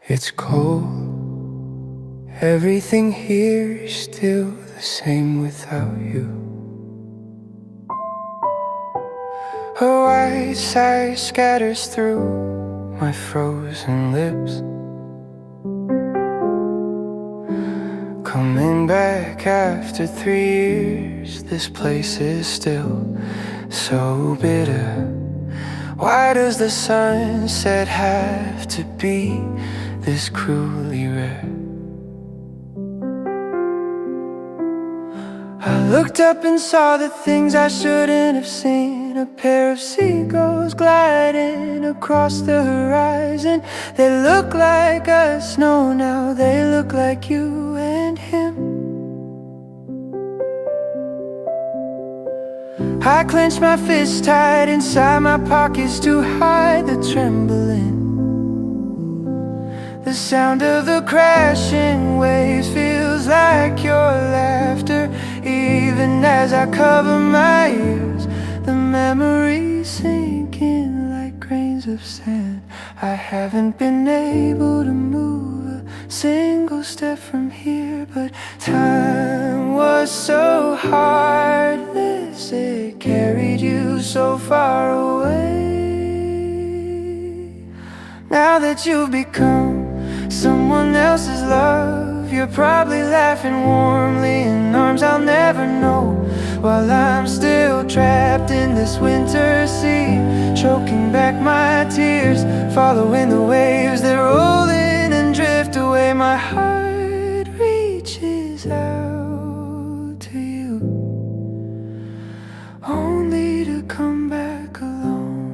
It's cold. Everything here is still the same without you. A white sigh scatters through my frozen lips. Coming back after 3 years, this place is still so bitter. Why does the sunset have to be this cruelly rare? I looked up and saw the things I shouldn't have seen. A pair of seagulls gliding across the horizon. They look like us, no, now they look like you and him. I clenched my fists tight inside my pockets to hide the trembling. The sound of the crashing waves feels like your laughter. Even as I cover my ears, the memories sink in like grains of sand. I haven't been able to move a single step from here, but time was so heartless, it carried you so far away. Now that you've become someone else's love, you're probably laughing warmly in arms I'll never know, while I'm still trapped in this winter sea, choking back my tears, following the waves that roll in and drift away. My heart reaches out to you, only to come back alone.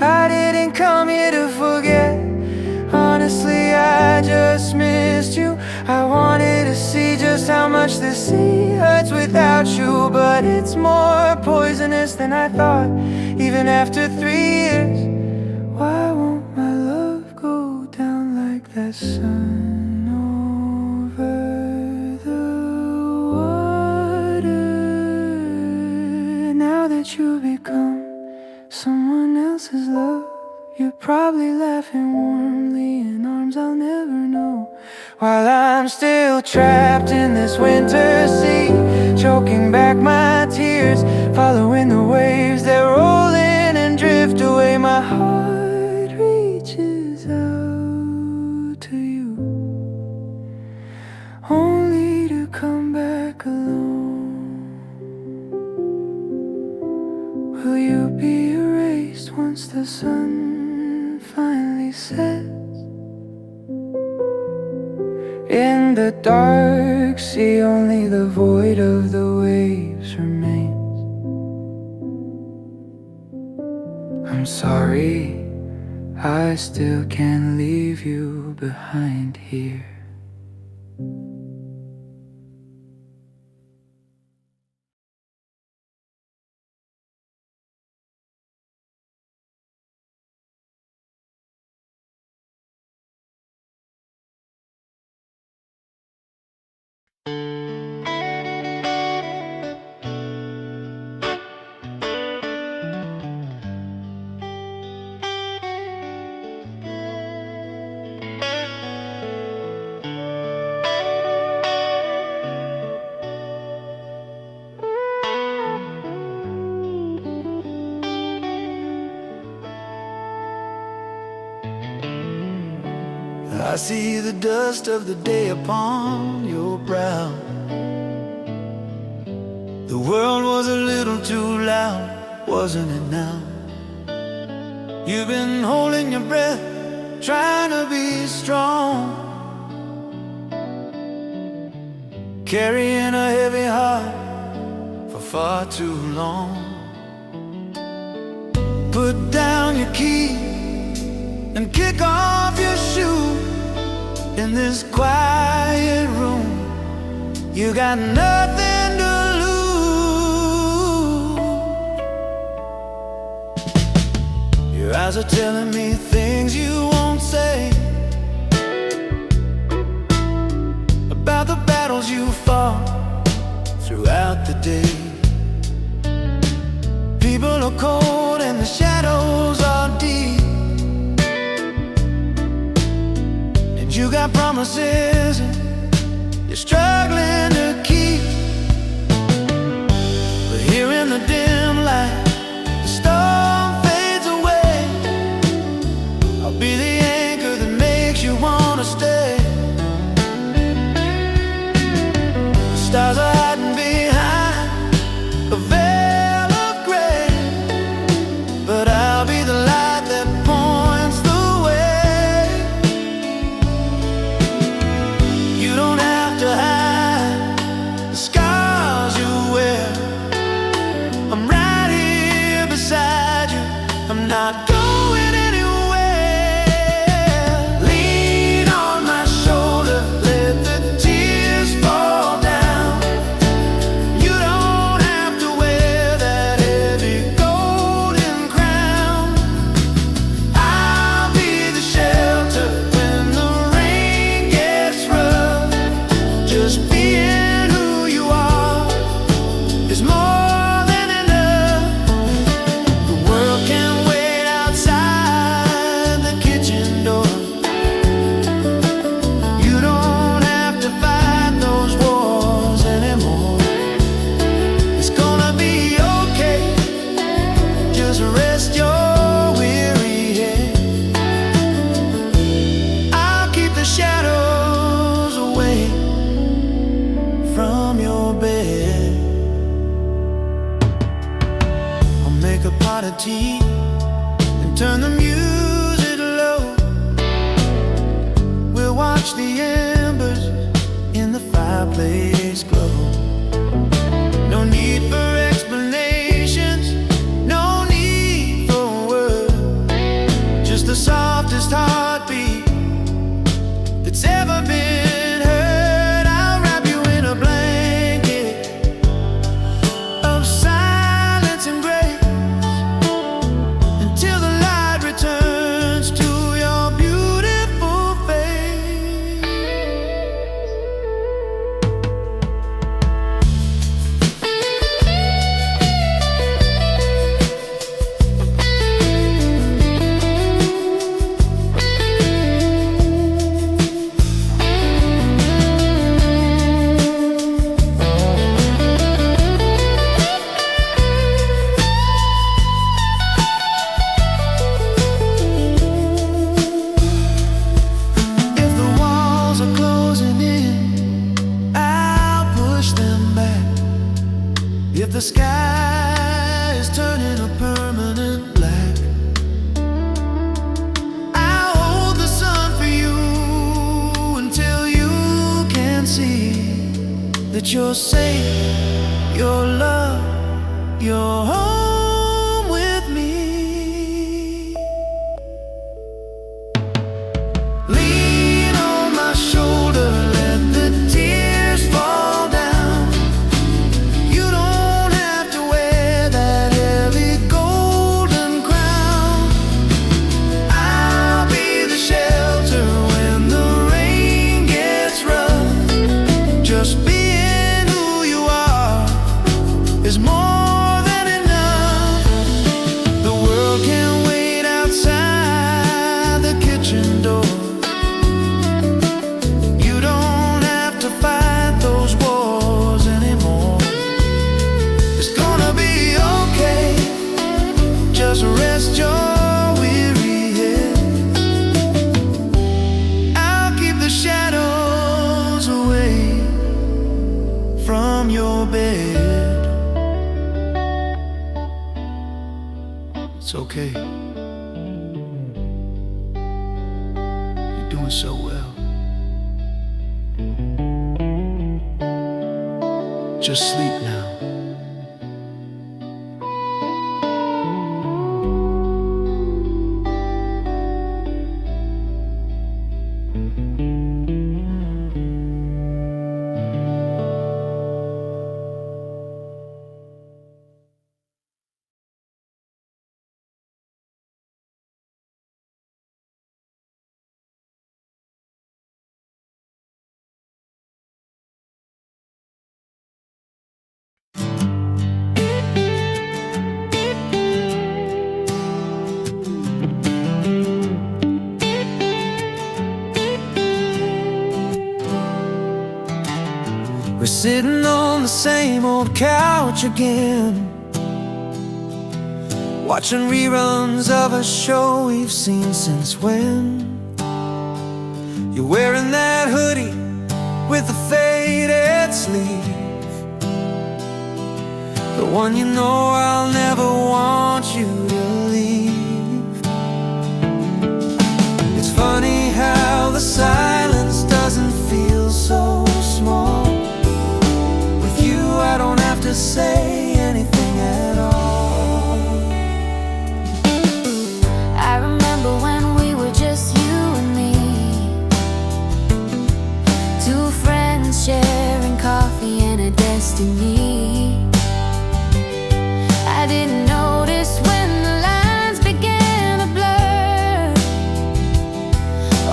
I didn't come here to forget. Honestly, I just missed you. I wanted to see just how much the sea hurts without you, but it's more poisonous than I thought, even after 3 years. Why won't my love go down like that sun over the water? Now that you've become someone else's love, you're probably laughing warmly in arms I'll never know, while I'm still trapped in this winter sea, choking back my tears, following the waves that roll in and drift away. My heart reaches out to you, only to come back alone. Will you be erased once the sun finally sets? In the dark sea, only the void of the waves remains. I'm sorry, I still can't leave you behind here. I see the dust of the day upon your brow. The world was a little too loud, wasn't it now? You've been holding your breath, trying to be strong, carrying a heavy heart for far too long. Put down your key and kick off your shoes. In this quiet room, you got nothing to lose. Your eyes are telling me things you won't say, about the battles you fought throughout the day. People are cold and the shadows are deep. you got promises you're struggling to keep. But here in the dim light, the storm fades away. I'll be the anchor that makes you wanna stay. The stars are hiding behind a veil of gray, but I'll be the light that points the way. You don't have to hide the scars you wear. I'm right here beside you. I'm not going anywhere. Lean on my shoulder, let the tears fall down. You don't have to wear that heavy golden crown. I'll be the shelter when the rain gets rough. Just being who you are is more than enough. The world can wait outside the kitchen door. You don't have to fight those wars anymore. It's gonna be okay. Just rest your weary head. I'll keep the shadows away from your bed. I'll make a pot of tea and turn the music low. We'll watch the embers in the fireplace glow. No need for explanations, no need for words. Just the softest heartbeat that's ever been heard. I'll wrap you in a blanket of silence and grace until the light returns to your beautiful face. If the walls are closing in, I'll push them back. If the sky is turning a permanent black, I'll hold the sun for you until you can see that you're safe, you're loved, you're home with me. Lean on my shoulder, let the tears fall down. You don't have to wear that heavy golden crown. I'll be the shelter when the rain gets rough. Just being who you are is more than enough. The world can wait outside the kitchen door. You don't have to fight those wars anymore. It's gonna be okay. Just rest your weary head. I'll keep the shadows away from your bed. It's okay. You're doing so well. Just sleep now. We're sitting on the same old couch again, watching reruns of a show we've seen since when. You're wearing that hoodie with the faded sleeve, the one you know I'll never want you to leave. It's funny how the silence doesn't feel so small. With you I don't have to say anything at all. I remember when we were just you and me, two friends sharing coffee and a destiny. I didn't notice when the lines began to blur,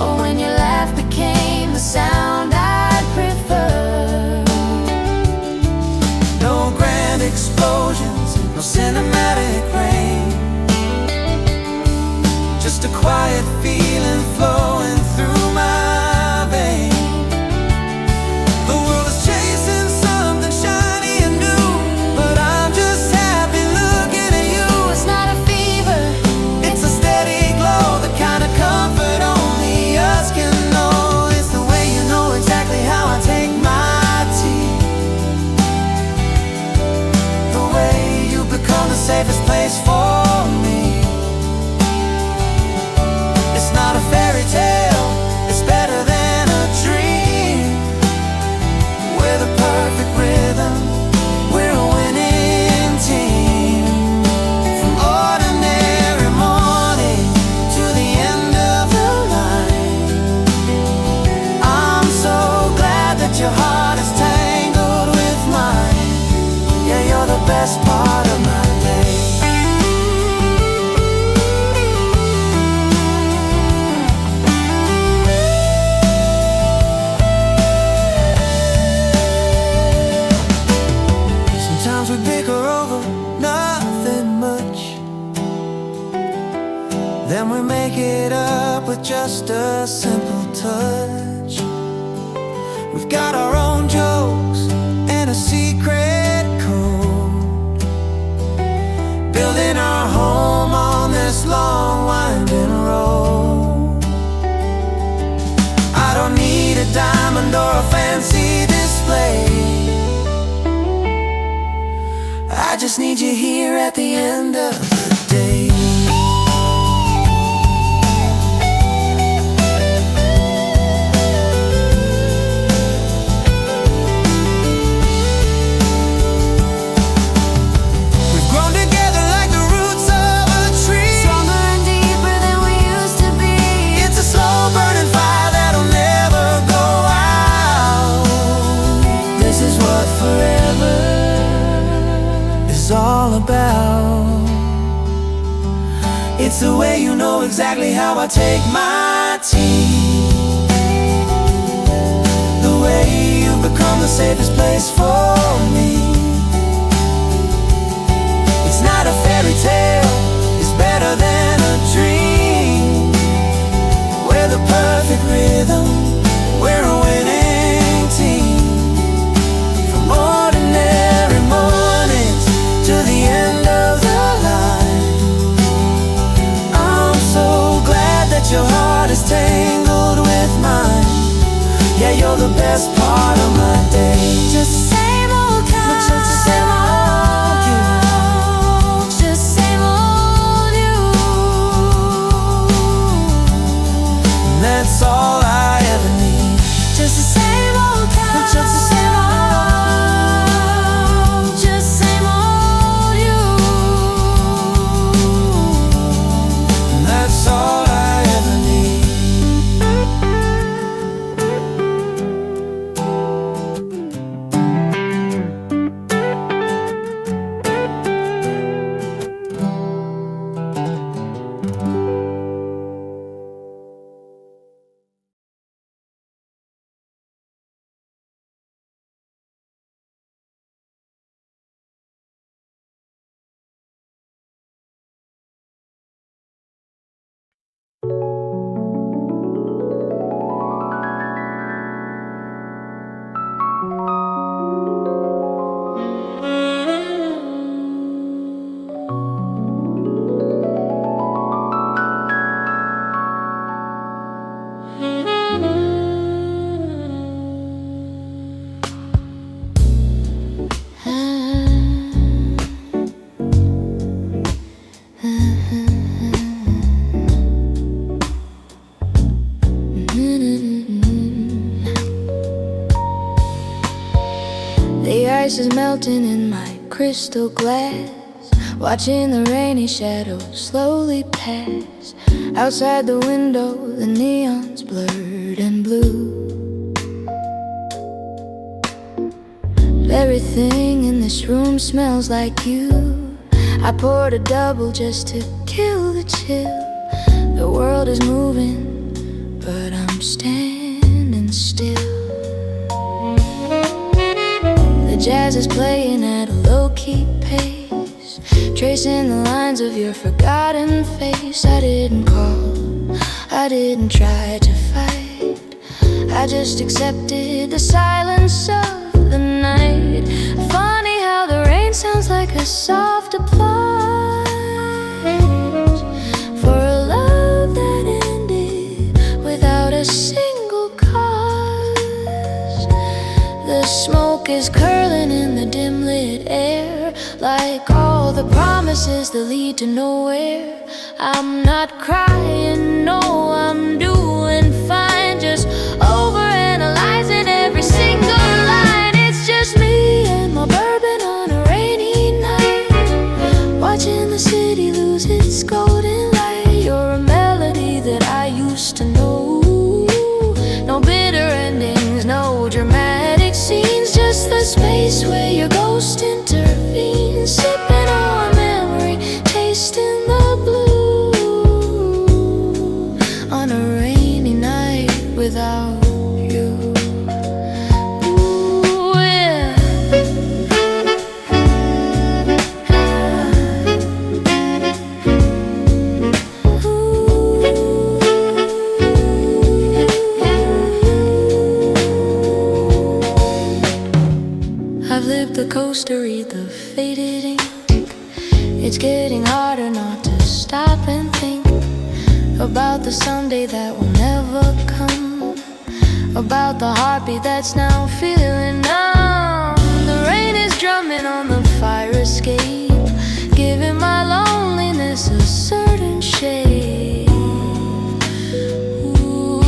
or when your laugh became the sound I'd prefer. No grand explosions, no cinematic rain, just a quiet feeling flowing through my veins. The world is chasing something shiny and new, but I'm just happy looking at you. It's not a fever, It's a steady glow, the kind of comfort only us can know. It's the way you know exactly how I take my tea, the way you become the safest place for me. It's not a fairy tale, it's better than a dream. We're the perfect rhythm, we're a winning team. From ordinary morning to the end of the line, I'm so glad that your heart is tangled with mine. Yeah, you're the best part of my day. Sometimes we bicker over nothing much, then we make it up with just a simple touch. We've got our own jokes and a secret code, building our home on this long winding road. I don't need a diamond or a fancy display, I just need you here at the end of the day. We've grown together like the roots of a tree, stronger and deeper than we used to be. it's a slow burning fire that'll never go out. This is what forever is all about. It's the way you know exactly how I take my tea, the way you've become the safest place for me. It's not a fairy tale, it's better than a dream. We're the perfect rhythm, we're a winning team. From ordinary mornings to the end of the line, I'm so glad that your heart is tangled with mine. Yeah, you're the best part of my day. Just the same old couch, Just the same old you. just the same old you. And that's all I ever need. Just the same old couch, Just the same just the same old you. And that's all I ever need. ice is melting in my crystal glass, watching the rainy shadows slowly pass. Outside the window, the neon's blurred and blue. Everything in this room smells like you. I poured a double just to kill the chill. The world is moving, but I'm standing still. The jazz is playing at a low-key pace, tracing the lines of your forgotten face. I didn't call, I didn't try to fight, I just accepted the silence of the night. Funny how the rain sounds like a soft applause for a love that ended without a single cause. The smoke is curling in the dim lit air, like all the promises that lead to nowhere. I'm not crying, no, I'm doing fine, just overanalyzing every single line. It's just me and my bourbon on a rainy night, watching the city lose its golden light. You're a melody that I used to know. No bitter endings, no dramatic scenes, just the space where your ghost intervenes. Sipping on memory, tasting the blue, on a rainy night without you. Ooh, yeah. I've lived the coast to read the faded ink. It's getting harder not to stop and think about the someday that will never come, about the heartbeat that's now feeling numb. The rain is drumming on the fire escape, giving my loneliness a certain shape. Ooh,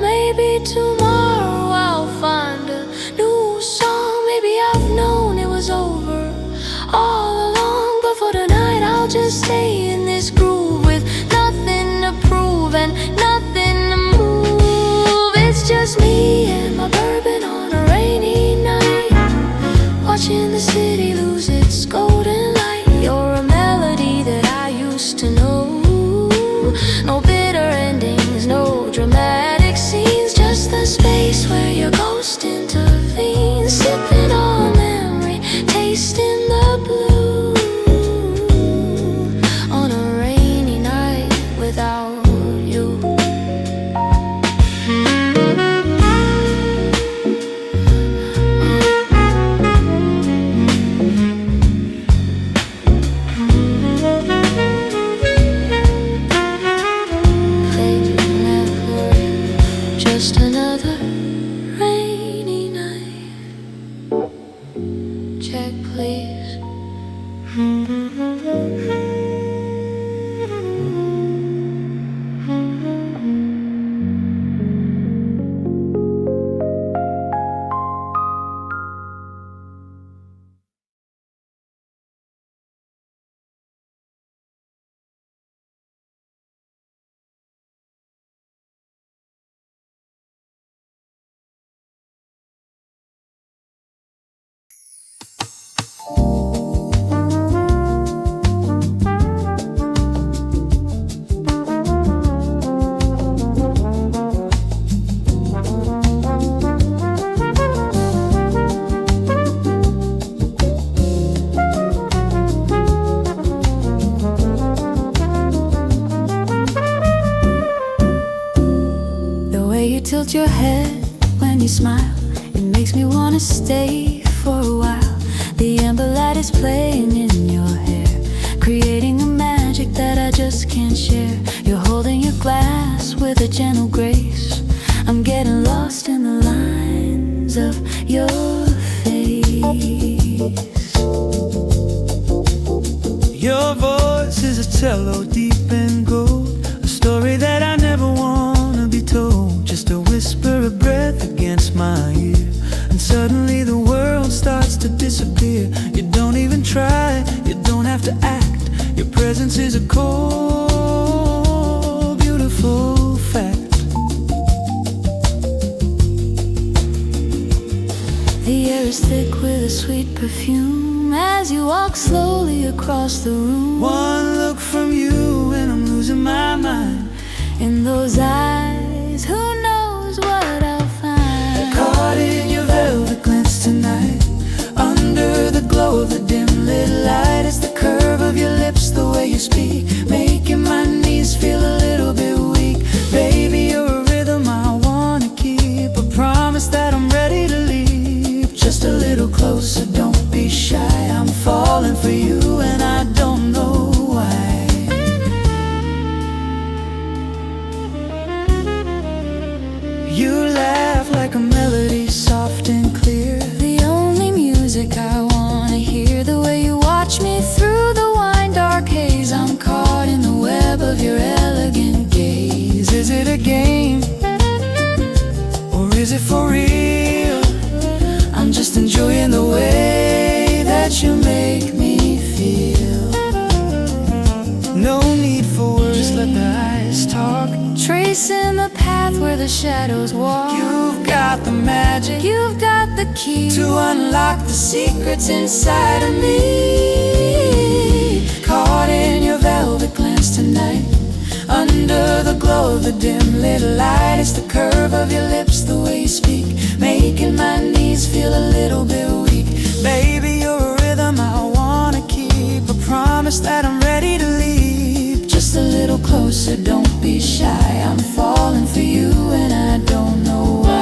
maybe tomorrow I'll find a new song. Maybe I've known it was over all along, but for tonight I'll just stay in this groove with nothing to prove and nothing to move. It's just me and my bourbon on a rainy night, watching the city lose its golden light. You're a melody that I used to know. No bitter endings, no dramatic scenes, just the space where your ghost intervenes. Sipping on memory, tasting the blue, on a rainy night without you. Just another rainy night. Check, please. Tilt your head when you smile, it makes me wanna stay for a while. The amber light is playing in your hair, creating a magic that I just can't share. You're holding your glass with a gentle grace. I'm getting lost in the lines of your face. Your voice is a cello deep in gold, a story that I never wanna be told. Just a whisper of breath against the sweet perfume as you walk slowly across the room. One look from you and I'm losing my mind. In those eyes, who knows what I'll find? Caught in your velvet glance tonight, under the glow of the dim lit light. It's the curve of your lips, the way you speak, making my knees feel a little bit weak. Baby, you're a rhythm I wanna keep, a promise that I'm ready to leap. Just a little closer, don't be shy. I'm falling for you and I don't know why. You laugh like a melody, soft and clear, The only music I wanna hear. The way you watch me through the wine dark haze, I'm caught in the web of your elegant gaze. Is it a game, or is it for real? I'm just enjoying the way that you make me feel. No need for words, let the eyes talk. Tracing the path where the shadows walk. You've got the magic You've got the key to unlock the secrets inside of me. Caught in your velvet glance tonight, under the glow of the dim lit light. It's the curve of your lips, the way you speak, making my knees feel a little bit weak. Baby, you're a rhythm I wanna keep, a promise that I'm ready to leap. Just a little closer, don't be shy. I'm falling for you and I don't know why.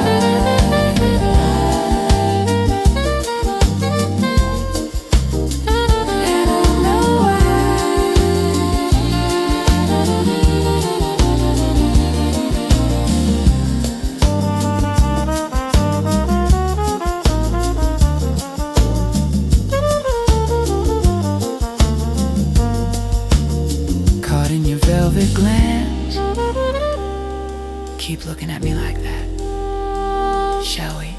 Caught in your velvet glance, keep looking at me like that, shall we?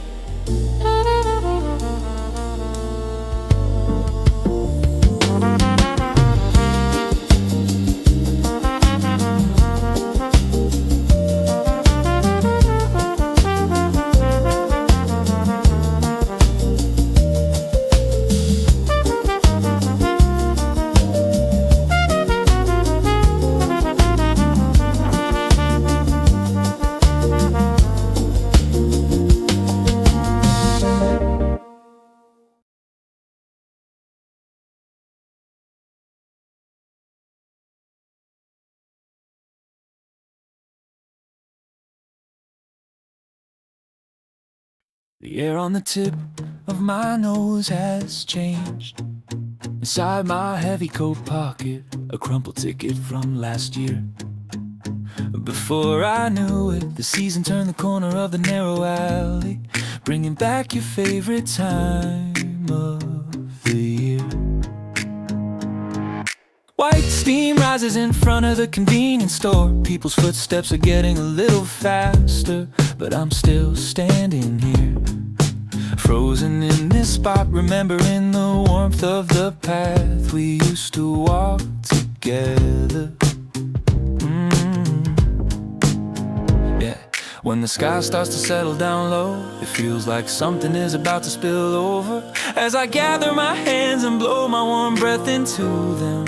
The air on the tip of my nose has changed. Inside my heavy coat pocket, a crumpled ticket from last year. Before I knew it, the season turned the corner of the narrow alley, bringing back your favorite time of the year. White steam rises in front of the convenience store. People's footsteps are getting a little faster, but I'm still standing here, frozen in this spot, remembering the warmth of the path we used to walk together. Yeah, when the sky starts to settle down low, it feels like something is about to spill over. As I gather my hands and blow my warm breath into them,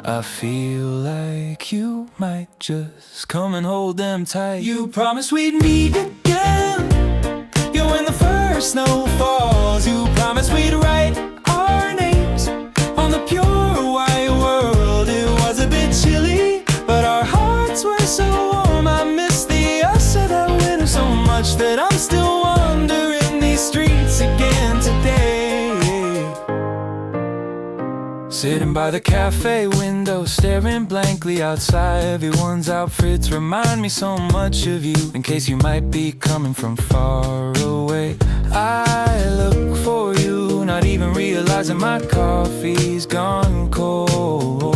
I feel like you might just come and hold them tight. You promised we'd meet again, you when the first snow falls. You promised we'd write our names on the pure white world. It was a bit chilly, but our hearts were so warm. I miss the us of that winter so much that I'm still wandering these streets again today. Sitting by the cafe window, staring blankly outside. Everyone's outfits remind me so much of you, in case you might be coming from far away. I look for you, not even realizing my coffee's gone cold.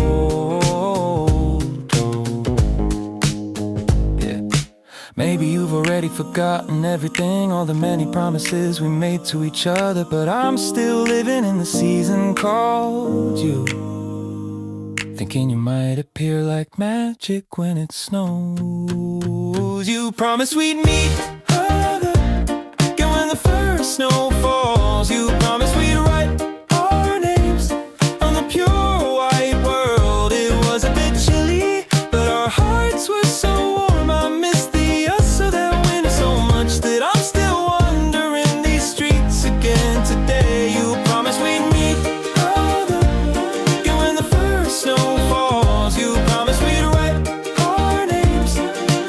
Yeah. Maybe you've already forgotten everything, all the many promises we made to each other, but I'm still living in the season called you, thinking you might appear like magic when it snows. You promised we'd meet again when the the first snow falls, you promised we'd write our names on the pure white world. It was a bit chilly, but our hearts were so warm. I miss the us of that winter so much that I'm still wandering these streets again today. You promised we'd meet other, and when the first snow falls, you promised we'd write our names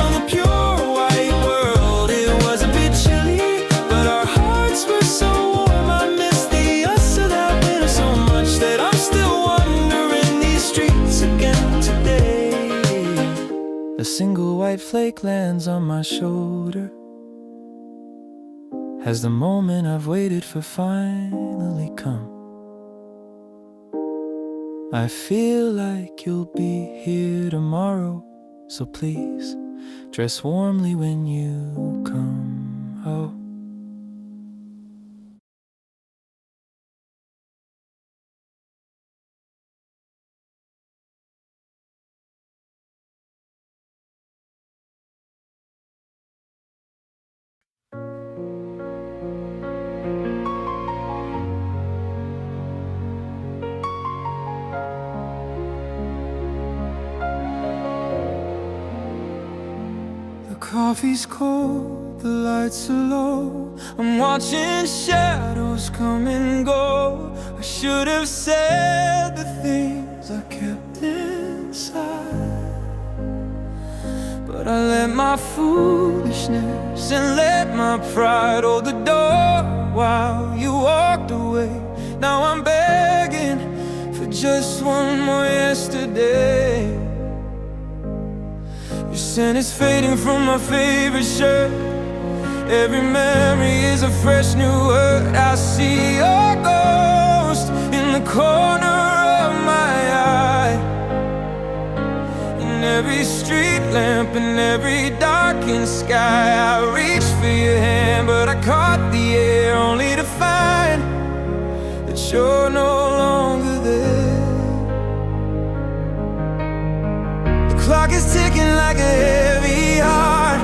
on the pure white world. It was a bit chilly, but our hearts were so warm. I miss the us of that winter so much that I'm still wandering these streets again today. A single white flake lands on my shoulder as the moment I've waited for finally come. I feel like you'll be here tomorrow, so please dress warmly when you come. Oh. The coffee's cold, the lights are low. I'm watching shadows come and go. I should have said the things I kept inside, but I let my foolishness and let my pride hold the door while you walked away. Now I'm begging for just one more yesterday. Your scent is fading from my favorite shirt. Every memory is a fresh new word. I see your ghost in the corner of my eye, in every street lamp, in every darkened sky. I reached for your hand, but I caught the air, only to find that you're no longer there. The clock is ticking like a heavy heart,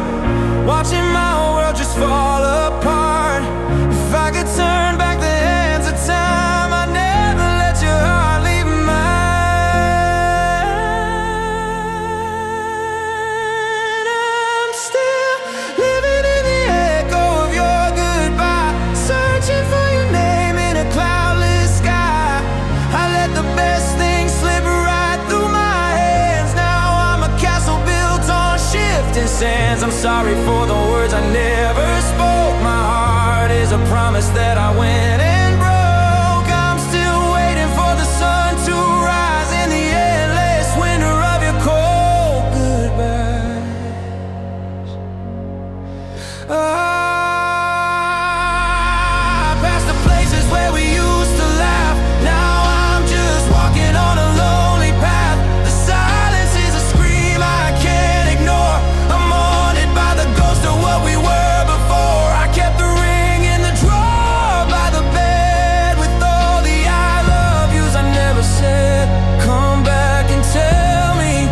watching my world just fall apart. If I could turn back the hands of time, I'd never let your heart leave mine. I'm still living in the echo of your goodbye, searching for your name in a cloudless sky. I let the best things slip right through my hands. Now I'm a castle built on shifting sands. I'm sorry for the words I never spoke. My heart is a promise that I went and broke. I'm still waiting for the sun to rise in the endless winter of your cold goodbyes. Past the places where we used to laugh, now I'm just walking on a lonely path. The silence is a scream I can't ignore. I'm haunted by the ghost of what we were before. I kept the ring in the drawer by the bed with all the I love yous I never said. Come back and tell me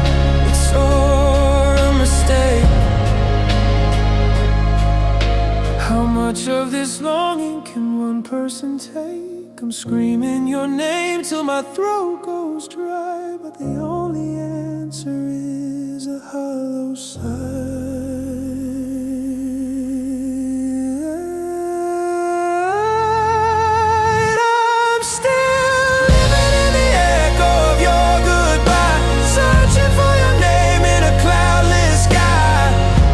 it's all a mistake. How much of this longing can one person take? I'm screaming your name till my throat goes dry, but the only answer is a hollow sigh. I'm still living in the echo of your goodbye, searching for your name in a cloudless sky.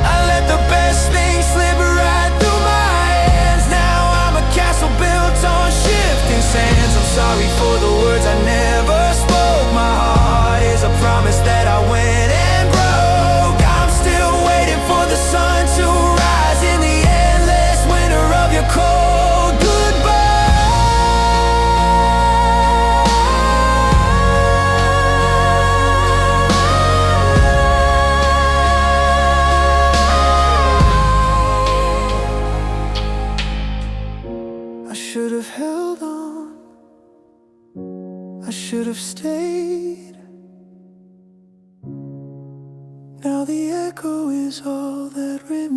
I let the best things slip right through my hands. Now I'm a castle built on shifting sands. I'm sorry for the words I never spoke. My heart is a promise that I went and broke. I'm still waiting for the sun to rise in the endless winter of your cold goodbye. I should have held on, I should have stayed. Now the echo is all that remains.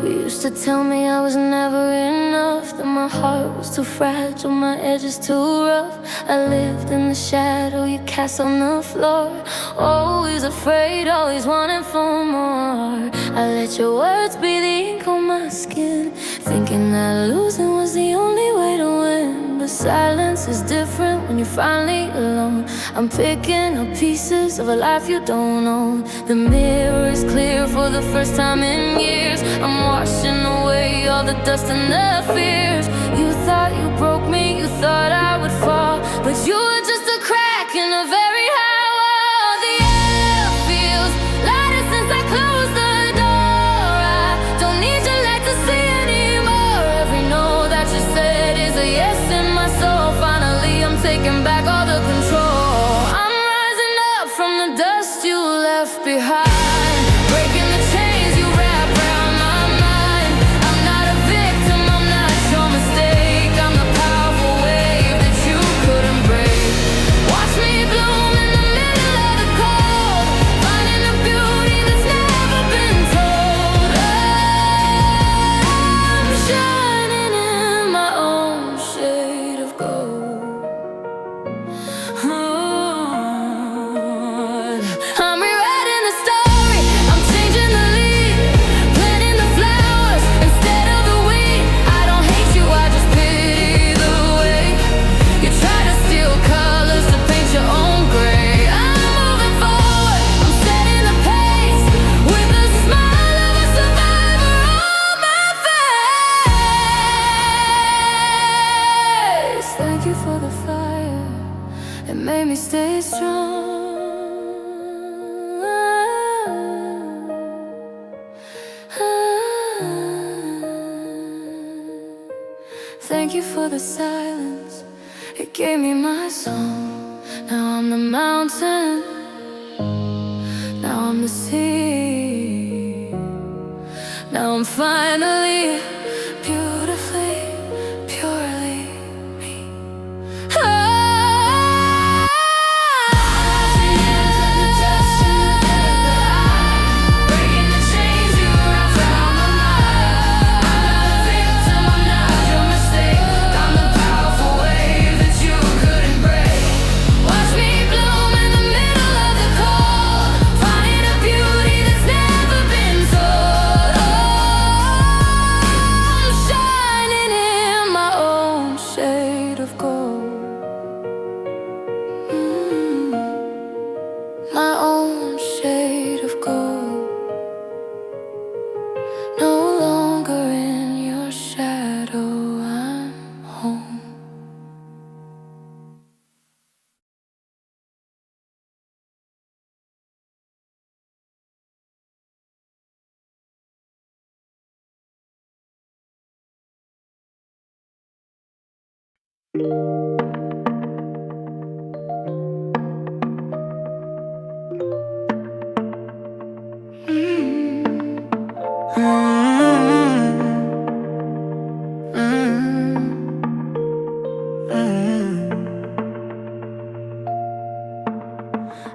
You used to tell me I was never enough, that my heart was too fragile, my edges too rough. I lived in the shadow you cast on the floor, always afraid, always wanting for more. I let your words be the ink on my skin, thinking that losing was the only way to win. But silence is different when you're finally alone. I'm picking up pieces of a life you don't own. The mirror is clear for the first time in years. I'm washing away all the dust and the fears. You thought you broke me, you thought I would fall, but you were just a crack in a very high wall. The air feels lighter since I closed the door. I don't need your light to see anymore. Every no that you said is a yes in my soul. Finally I'm taking back all the control. I'm rising up from the dust you left behind, breaking the chains you wrapped around my mind. I'm not a victim, I'm not your mistake. I'm the powerful wave that you couldn't break. Watch me bloom in the middle of the cold, finding the beauty that's never been told. I'm shining in my own shade of gold. I'm rewriting the story, I'm changing the lead, planting the flowers instead of the weed. I don't hate you, I just pity the way you try to steal colors to paint your own gray. I'm moving forward, I'm setting the pace, with a smile of a survivor on my face. Thank you for the fire, it made me stay strong. Thank you for the silence, it gave me my song. Now I'm the mountain, now I'm the sea. Now I'm finally, beautifully, purely me. Breaking the chains you wrapped around my mind. I'm not a victim, I'm not your mistake. I'm the powerful wave that you couldn't break. Watch me bloom in the middle of the cold, finding a beauty that's never been told. I'm shining in my own shade of gold. My own shade of gold. No longer in your shadow, I'm home.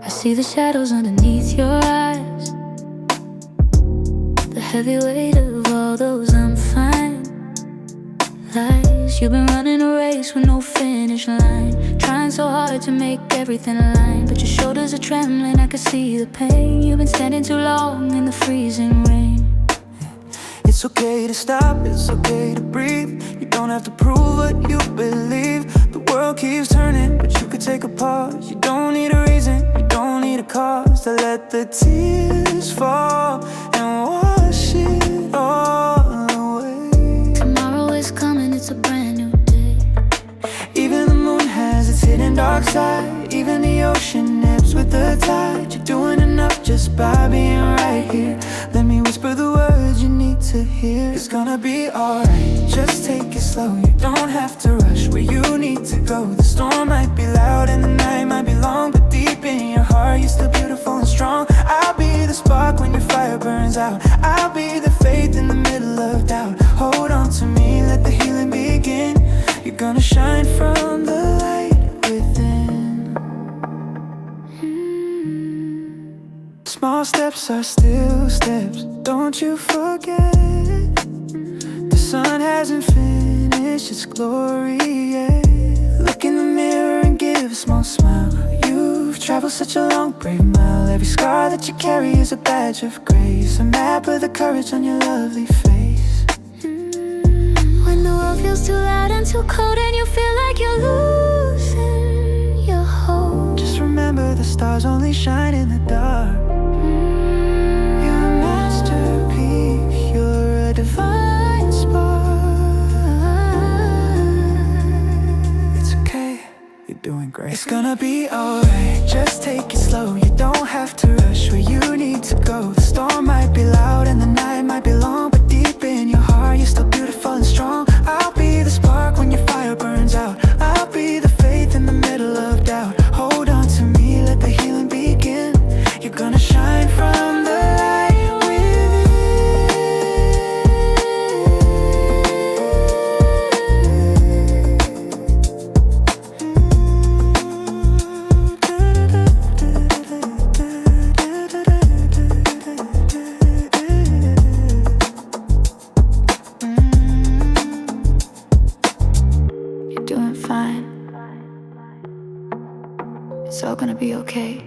I see the shadows underneath your eyes, the heavy weight of all those unfine lies. You've been running a race with no finish line, trying so hard to make everything align, but your shoulders are trembling, I can see the pain. You've been standing too long in the freezing rain. It's okay to stop, it's okay to breathe. You don't have to prove what you believe. The world keeps turning, but you could take a pause. You don't need a reason, you don't need a cause to let the tears fall and wash it all away. Tomorrow is coming, it's a brand new day. Even the moon has its hidden dark side, even the ocean ebbs with the tide. You're doing enough just by being right here. Let me whisper the words you need to hear. It's gonna be alright, just take it slow. You don't have to rush where you need to go. The storm might be loud and the night might be long, but deep in your heart you're still beautiful and strong. I'll be the spark when your fire burns out. I'll be the faith in the middle of doubt. Hold on to me, let the healing begin. You're gonna shine from the light within. Small steps are still steps, don't you forget. hasn't finished its glory yet. Look in the mirror and give a small smile. You've traveled such a long, brave mile. Every scar that you carry is a badge of grace, a map of the courage on your lovely face. When the world feels too loud and too cold and you feel like you're losing your hope, just remember the stars only shine in the dark. You're a masterpiece, you're a divine spark. It's okay, you're doing great. It's gonna be alright, just take it slow. You don't have to rush where you need to go. The storm might be loud and the night might be long, but deep in your heart you're still beautiful and strong. I'll be the spark when your fire burns out. I'll be the faith in the middle of doubt. Hold on to me, let the healing begin. You're gonna shine from the light within. you're doing fine. It's all gonna be okay.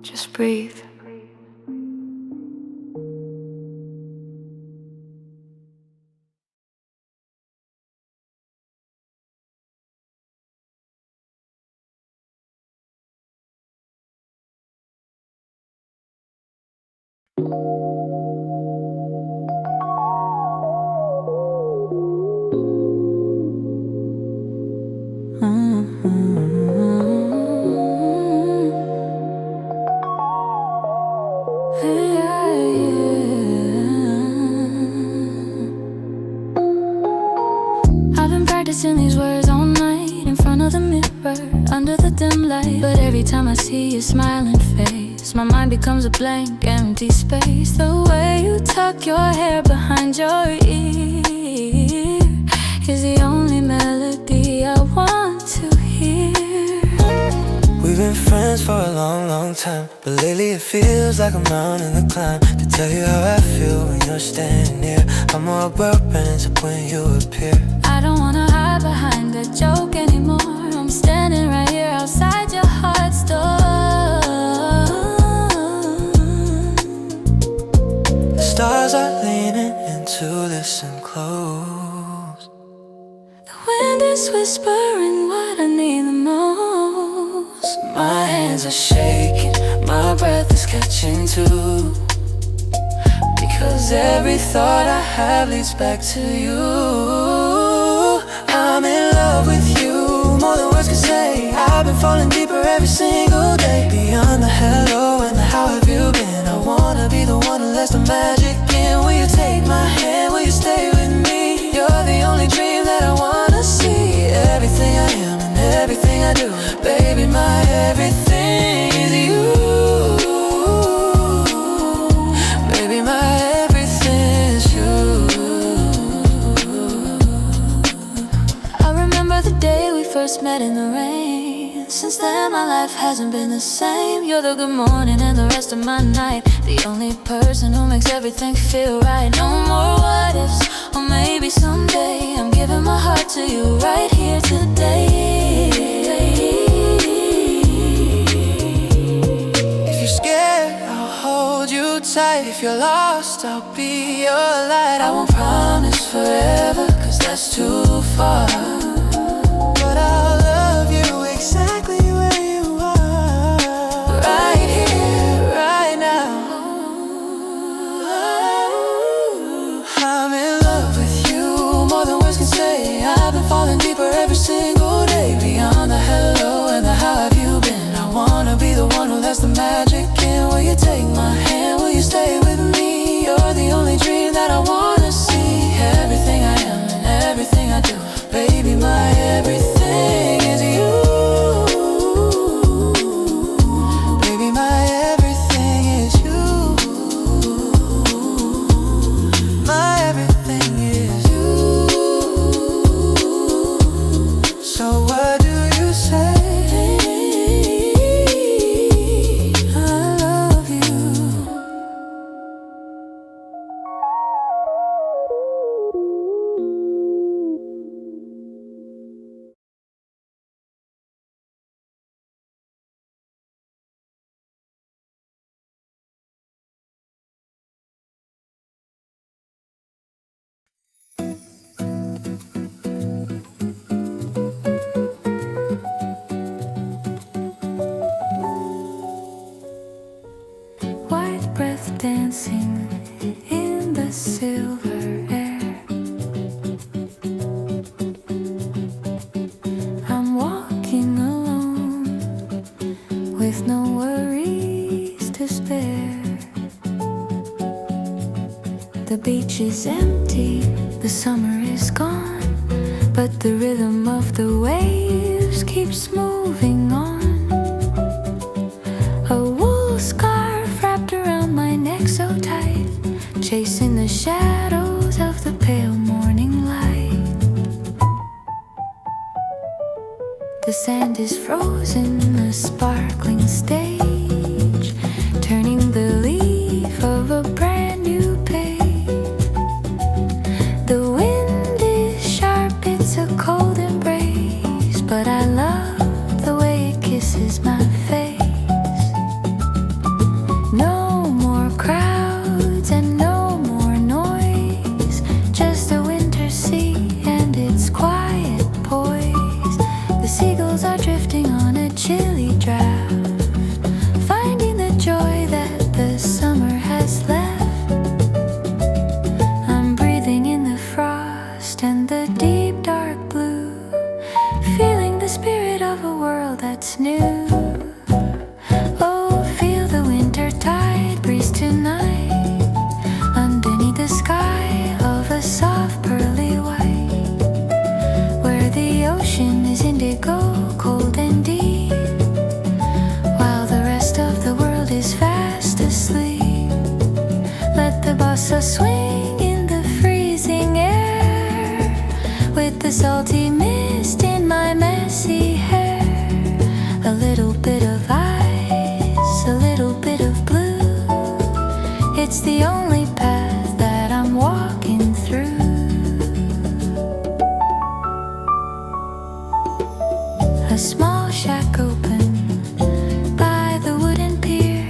Just breathe. I've been practicing these words all night in front of the mirror, under the dim light. But every time I see your smiling face, my mind becomes a blank, empty space. The way you tuck your hair behind your ear is the only melody I want to hear. We've been friends for a long, long time, but lately it feels like a mountain to climb. To tell you how I feel when you're standing near, I'm more bent up when you appear. I don't wanna hide behind a joke anymore. I'm standing right here outside your heart's door. The stars are leaning in to listen close. The wind is whispering what I need the most. My hands are shaking, my breath is catching too, because every thought I have leads back to you. I'm in love with you, more than words can say. I've been falling deeper every single day. Beyond the hello and the how have you been, I wanna be the one who lets the magic in. Will you take my hand, will you stay with me? You're the only dream that I wanna see. Everything I am and everything I do, baby, my everything is you. Baby, my everything is you. I remember the day we first met in the rain. Since then my life hasn't been the same. You're the good morning and the rest of my night, the only person who makes everything feel right. No more what ifs, or maybe someday. I'm giving my heart to you right here today. If you're scared, I'll hold you tight. If you're lost, I'll be your light. I won't promise forever, cause that's too far, but I'll love you exactly where you are, right here, right now. I'm in love with you, more than words can say. I've been falling deeper every single day. Beyond the hello and the how have you been, I wanna be the one who lets the magic in. Will you take my hand, will you stay with me? You're the only dream that I wanna see. Everything I am and everything I do, baby, silver air. I'm walking alone with no worries to spare. The beach is empty, the summer is gone, but the rhythm of the waves keeps moving on. A wool scarf wrapped around my neck so tight, chasing the shadows of the pale morning light. The sand is frozen, a sparkling stage, turning the leaf of a brand new page. The wind is sharp, it's a cold embrace, but I love the way it kisses my face. No more crowds and no more noise, just a winter sea and its quiet poise. The seagulls are drifting on a chilly draft, finding the joy that the summer has left. I'm breathing in the frost and the deep dark blue, feeling the spirit of a world that's new. Oh, feel the winter tide breeze tonight, underneath the sky of a soft pearly white, where the ocean is indigo, cold and deep, while the rest of the world is fast asleep. Let the bossa swing in the freezing air, with the salty mist in my messy hair. A little bit of ice, a little bit of blue, it's the only path that I'm walking through. A small shack open by the wooden pier,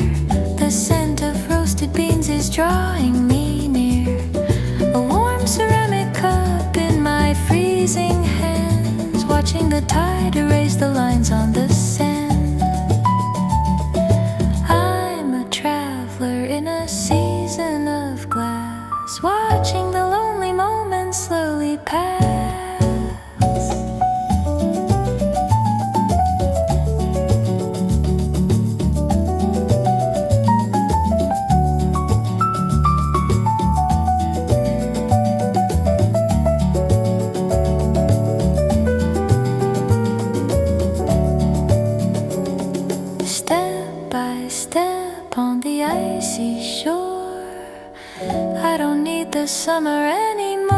the scent of roasted beans is drawing me near. A warm ceramic cup in my freezing hands, watching the tide erase the lines on the sand. I'm a traveler in a season of glass, watching the lonely moments slowly pass. Step by step on the icy shore, I don't need the summer anymore.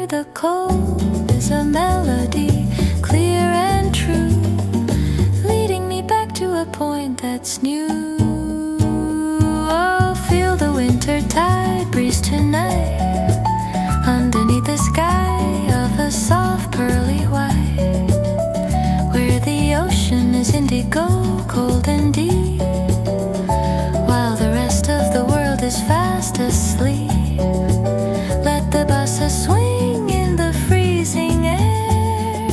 The cold is a melody, clear and true, leading me back to a point that's new. Oh, feel the winter tide breeze tonight, underneath the sky of a soft pearly white, where the ocean is indigo, cold and deep, while the rest of the world is fast asleep. Let the bossa swing in the freezing air,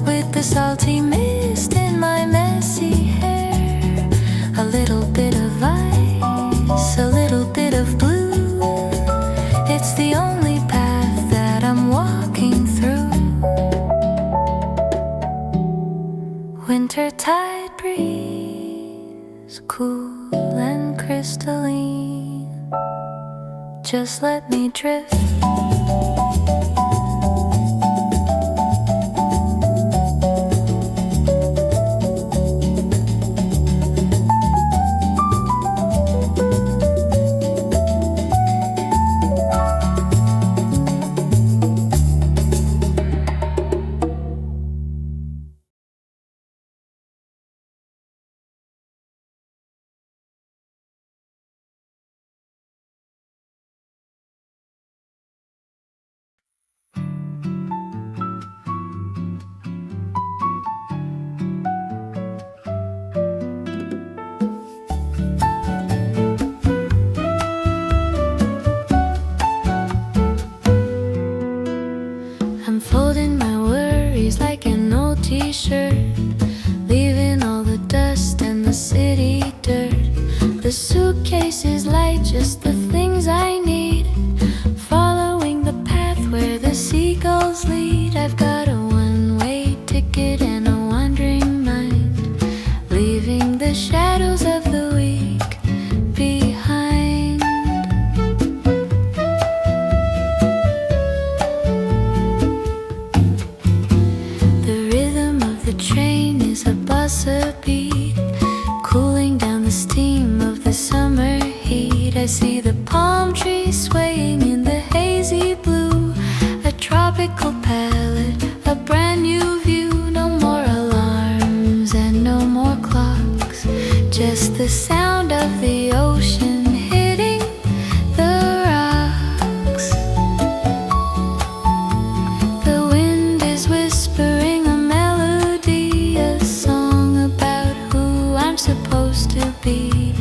with the salty mist in my messy hair. A little bit of ice, a little bit of blue, it's the only path that I'm walking through. Winter tide breeze, cool and crystalline, just let me drift. t-shirt, leaving all the dust and the city dirt. The suitcase is light, just the things I need. of the week behind. The rhythm of the train is a buzzer beat, cooling down the steam of the summer heat. I see the palm trees swaying in the hazy blue, a tropical palette, a brand new view. No more alarms and no more clocks, just the sound of the ocean hitting the rocks. The wind is whispering a melody, a song about who I'm supposed to be.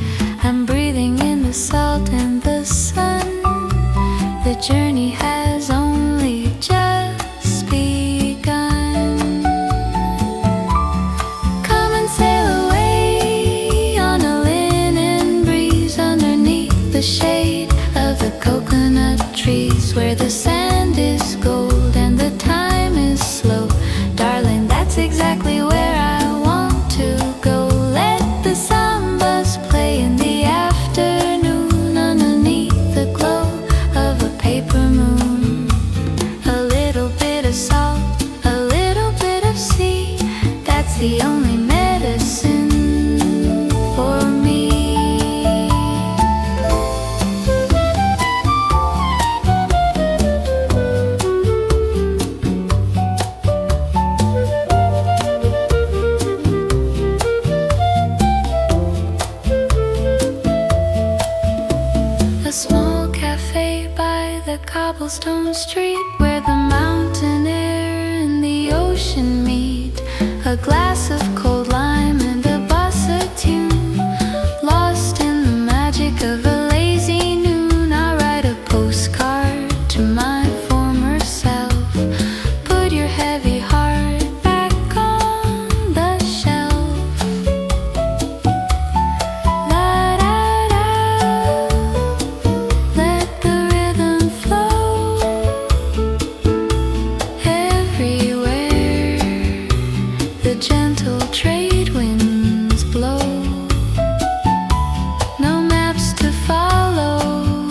I'm breathing in the salt and the sun. The journey has only just begun. Come and sail away on a linen breeze underneath the shade of the coconut trees, where the sand is gold and the time is slow. Darling, that's exactly where I want to go. Let the sambas play in the afternoon underneath the glow of a paper moon. A little bit of salt, a little bit of sea, that's the only medicine for me. A small cafe by the cobblestone street, where the mountain air and the ocean meet. A glass of cold lime and a bossa tune, lost in the magic of a lazy noon. I write a postcard to my former self. Put your heavy heart back on the shelf. La da da, let the rhythm flow everywhere. The gentle trade winds blow. No maps to follow,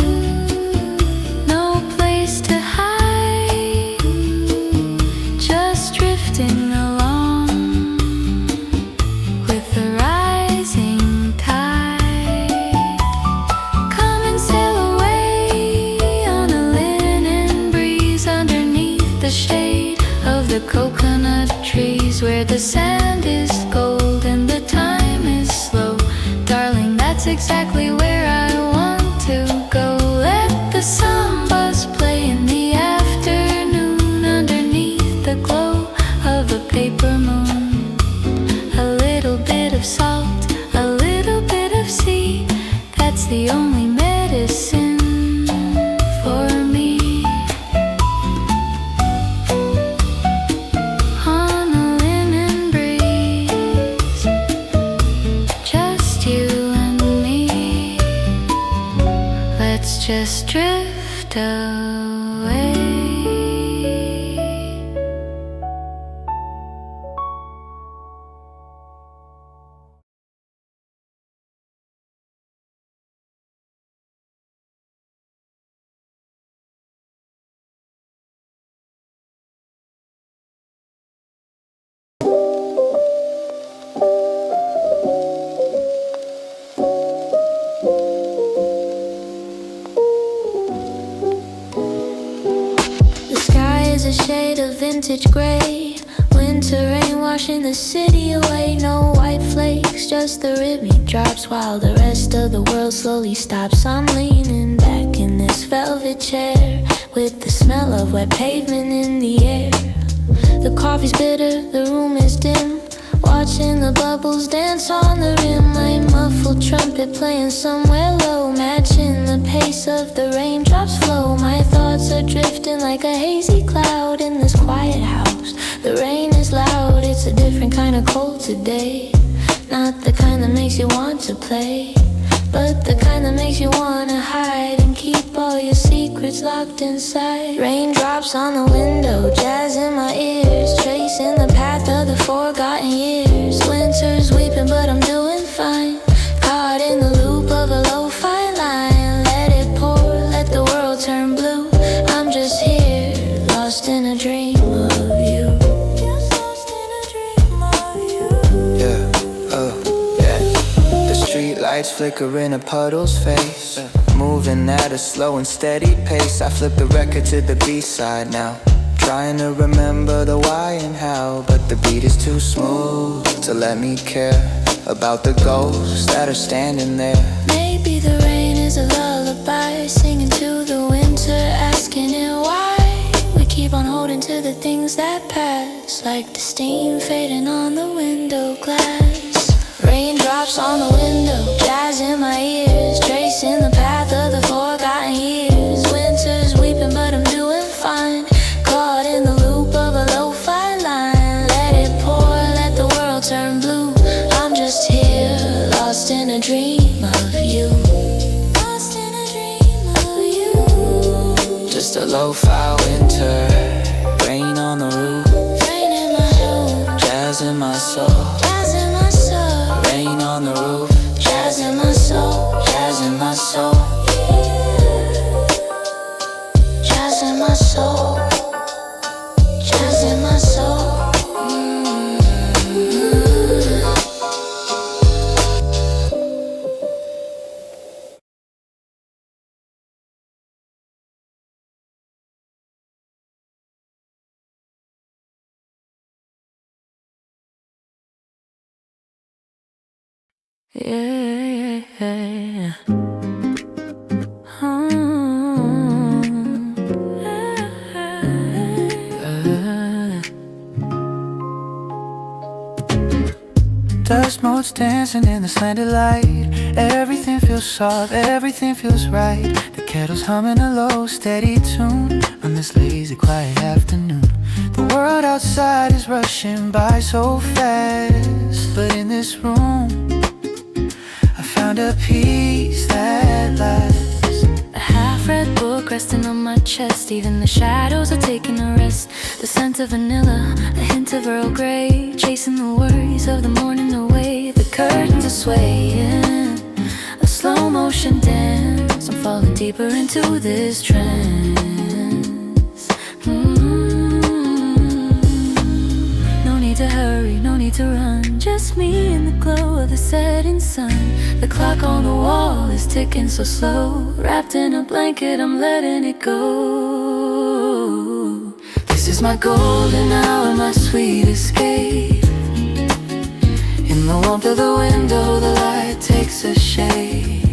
no place to hide, just drifting along with the rising tide. Come and sail away on a linen breeze underneath the shade of the coconut trees, where the sand is gold and the time is slow. Darling, that's exactly where I want to go. Let the sambas play in the afternoon underneath the glow of a paper moon. A little bit of salt, a little bit of sea, that's the only medicine for me. On a linen breeze, just you and me. Let's just drift away. The sky is a shade of vintage gray, winter rain washing the city away. No white flakes, just the rhythmic drops, while the rest of the world slowly stops. I'm leaning back in this velvet chair, with the smell of wet pavement in the air. The coffee's bitter, the room is dim, watching the bubbles dance on the rim. My muffled trumpet playing somewhere low, matching the pace of the raindrops flow. My thoughts are drifting like a hazy cloud in this quiet house. The rain is loud, it's a different kind of cold today. Not the kind that makes you want to play, but the kind that makes you wanna hide and keep all your secrets locked inside. Raindrops on the window, jazz in my ears, tracing the path of the forgotten years. Winter's weeping but I'm doing fine, lights flicker in a puddle's face, moving at a slow and steady pace. I flip the record to the B-side now, trying to remember the why and how, but the beat is too smooth to let me care about the ghosts that are standing there. Maybe the rain is a lullaby, singing to the winter, asking it why. We keep on holding to the things that pass, like the steam fading on the window glass. Raindrops on the window, jazz in my ears, tracing the path of the forgotten years. Winter's weeping but I'm doing fine, caught in the loop of a lo-fi line. Let it pour, let the world turn blue. I'm just here, lost in a dream of you. Lost in a dream of you. Just a lo-fi winter, rain on the roof, Rain in my home, jazz in my soul. jazz in my soul. Rain on the roof, Jazz in my soul, jazz in my soul. jazz in my soul, jazz in my soul. Yeah. Dust motes dancing in the slanted light. Everything feels soft, everything feels right. The kettle's humming a low, steady tune on this lazy, quiet afternoon. The world outside is rushing by so fast, but in this room I found a peace that lasts. A half-read book resting on my chest. Even the shadows are taking a rest. The scent of vanilla, a hint of Earl Grey, chasing the worries of the morning away. The curtains are swaying, a slow motion dance. I'm falling deeper into this trance. No need to hurry, no need to run, just me in the glow of the setting sun. The clock on the wall is ticking so slow. Wrapped in a blanket, I'm letting it go. This is my golden hour, my sweet escape. In the warmth of the window, the light takes a shape.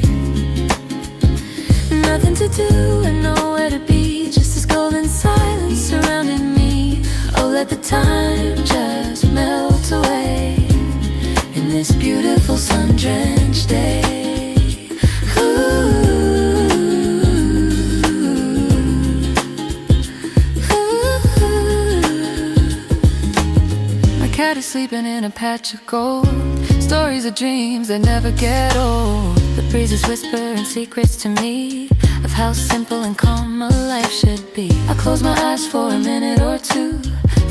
Nothing to do and nowhere to be, just this golden silence surrounding me. Oh, let the time just melt away in this beautiful sun-drenched day. Ooh, my cat is sleeping in a patch of gold. Stories of dreams that never get old. The breezes whispering secrets to me of how simple and calm a life should be. I close my eyes for a minute or two,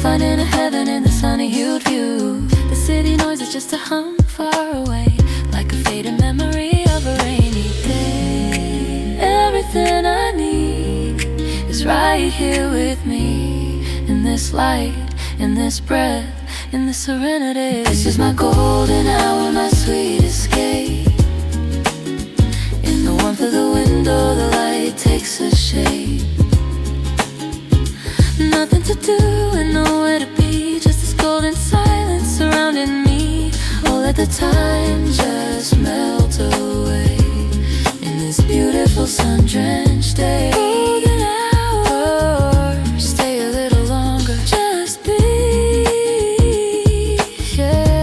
finding a heaven in the sunny-hued view. The city noise is just a hum far away, like a faded memory of a rainy day. Everything I need is right here with me, in this light, in this breath, in this serenity. This is my golden hour, my sweet escape. In the warmth of the window, the light takes a shape. Nothing to do and nowhere to be, just this golden silence surrounding me. Oh, let the time just melt away in this beautiful sun-drenched day. Golden hour, stay a little longer, just be, yeah.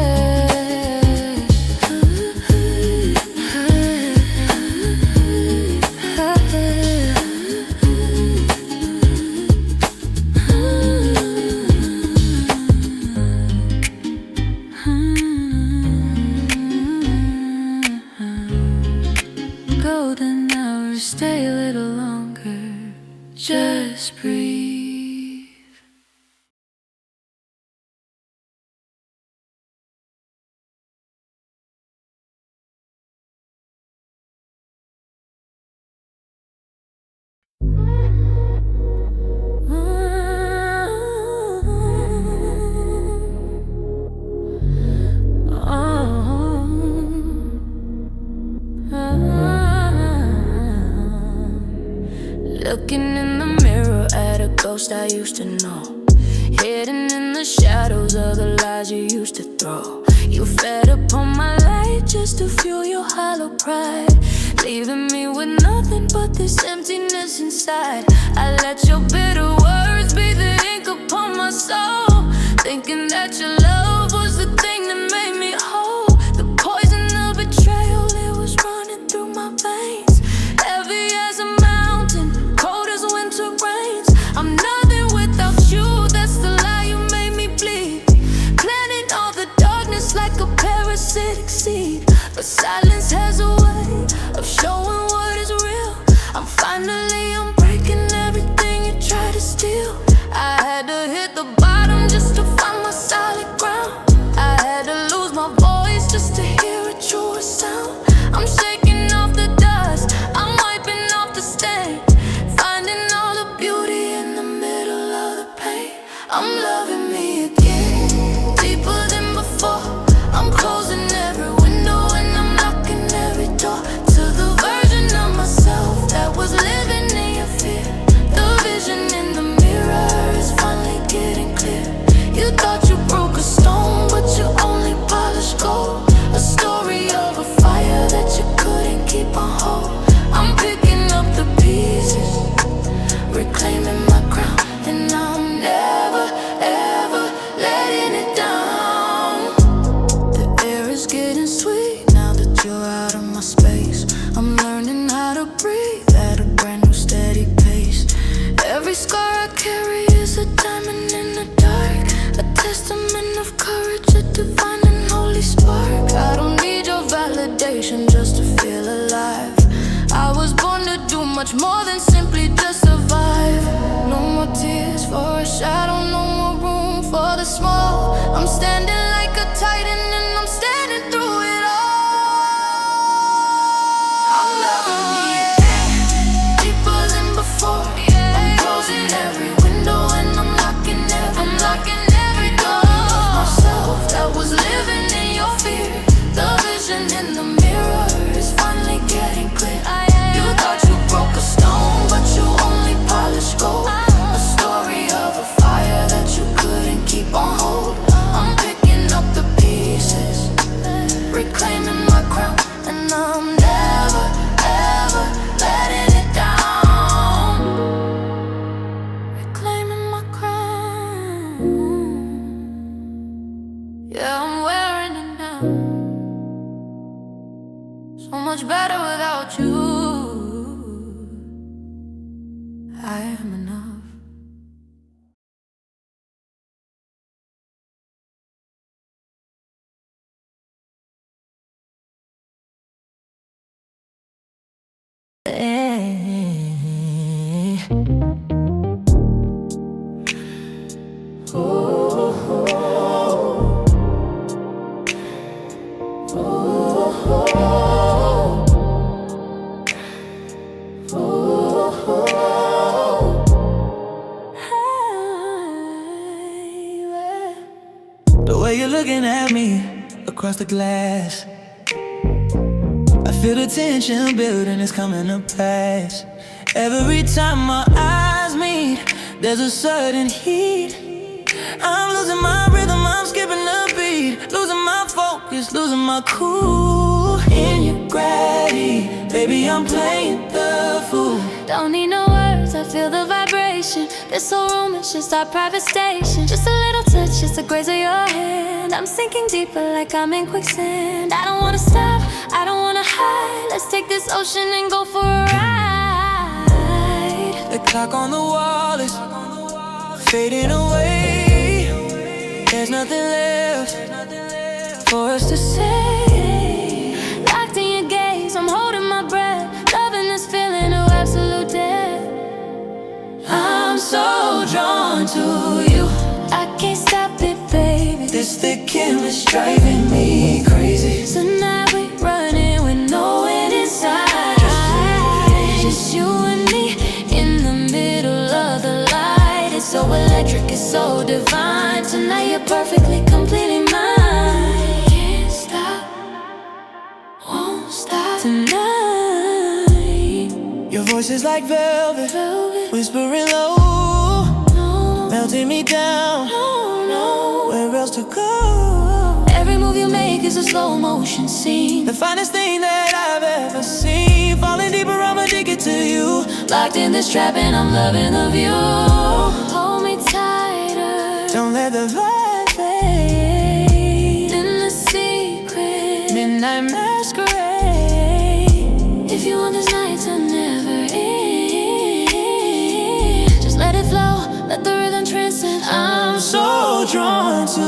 Golden hour, stay a little longer, just breathe. Looking in the mirror at a ghost I used to know, hidden in the shadows of the lies you used to throw. You fed upon my light just to fuel your hollow pride, leaving me with nothing but this emptiness inside. I let your bitter words be the ink upon my soul, thinking that your love was the thing that made me whole. The poison of betrayal, it was running through my veins, heavy as a mountain, cold as winter rains. I'm nothing without you, that's the lie you made me bleed, planting all the darkness like a parasitic seed. But silence has a way of showing what is real. I'm finally unbreaking everything you tried to steal. I had to hit the bottom just to find my solid ground. I had to lose my voice just to hear a truer sound. I'm shaking off the dust, I'm wiping off the stain, finding all the beauty in the middle of the pain. I'm loving me again, deeper than before. I'm closing every window and I'm knocking every door, to the version of myself that was living in your fear. The vision in the mirror is finally getting clear. You thought you broke a stone, but you only polished gold. A story of a fire that you couldn't keep on hold. I'm picking up the pieces, reclaiming my crown, and I'm never, ever letting it down. The air is getting sweet now that you're out of my space. I'm learning how to breathe at a brand new steady pace. Every scar I carry is a diamond in the dark, a testament of courage, a divine and holy spark. I don't need your validation just to feel alive. I was born to do much more than simply just survive. No more tears for a shadow, no more room for the small. I'm standing like a titan and I'm standing through it all. I'm loving me again, deeper than before. I'm closing every window and I'm locking every door. Myself that was living in your fear. The vision in the mirror is finally getting clear. You thought you broke a stone, but you only polished gold. A story of a fire that you couldn't keep on hold. I'm picking up the pieces, reclaiming my crown, and I'm never, ever letting it down. Reclaiming my crown. Yeah, I'm wearing it now. So much better without you. I am enough. The way you're looking at me across the glass, I feel the tension building, it's coming to pass. Every time our eyes meet, there's a sudden heat. I'm losing my rhythm, I'm skipping the beat, losing my focus, losing my cool. In your gravity, baby, I'm playing the fool. Don't need no words, I feel the vibration. This whole room is just our private station. Just a little touch, just a graze of your hand. I'm sinking deeper like I'm in quicksand. I don't wanna stop, I don't wanna hide. Let's take this ocean and go for a ride. The clock on the wall is fading away. There's nothing left For us to say, locked in your gaze, I'm holding my breath, loving this feeling of absolute death. I'm so drawn to you. I can't stop it, baby. This thick chemistry driving me crazy. Tonight we running with no end inside. Just you and me in the middle of the light. It's so electric, it's so divine. Tonight you're perfectly, completely mine. Can't stop, won't stop tonight. Your voice is like velvet, whispering low, melting me down. Where else to go? Every move you make is a slow motion scene. The finest thing that I've ever seen. Falling deeper, I'm addicted to you. Locked in this trap and I'm loving the view. Hold me tighter, Don't let the vibe fade. in the secret Midnight masquerade. If you want this night to never end, just let it flow, let the rhythm transcend. I'm So drawn to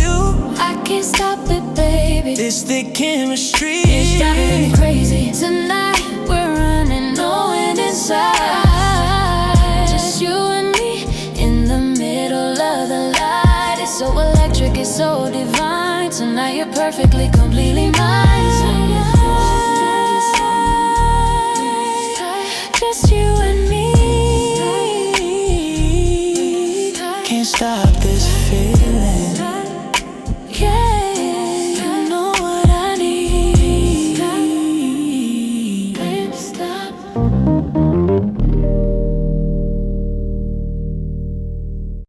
you. I can't stop it, baby. This the chemistry. It's driving me crazy. Tonight we're running, no end in sight. Just you and me in the middle of the light. It's so electric, it's so divine. Tonight you're perfectly, completely mine.